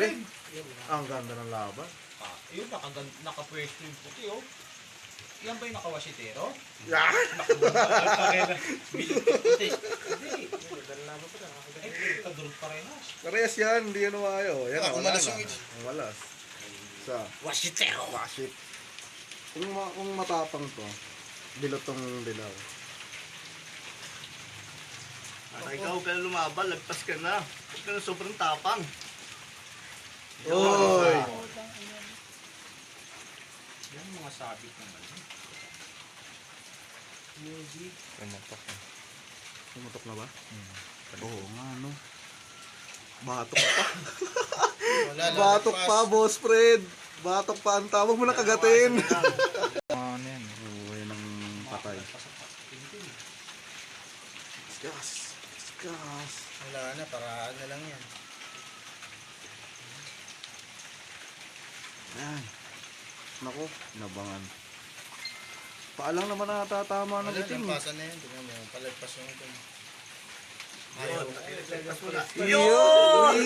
Grabe. Ang ganda ng laban. Yun, nakapwesto yung puti, oh. Yan ba yung nakawasitero? Yan! Hindi. Ay, kadurog parehas. Parehas yan, hindi yan umayo. Yan, Ah, wala umalas na. yung ito. Umalas. Sa Wasitero! wasit. Kung matapang to, bilot tong dilaw. Ikaw, huwag ka na lumaban, lagpas ka na. Huwag ka na sobrang tapang. Oy! Yan mga sabit naman. Music. Tumutok na ba? Oo nga, no. Batok pa. Wala, Batok pa, boss Fred. Batok pa. Ang tawag mo na kagatin. Ano yan? Oo, yan ang patay. Gas. Gas. Wala na, paraan na lang yan. Yan. Naku, nabangan. Paalang naman natatama ng Wala, itim. lampasan na yan. Tingnan mo, palagpas yung ito. Ayaw. Yun!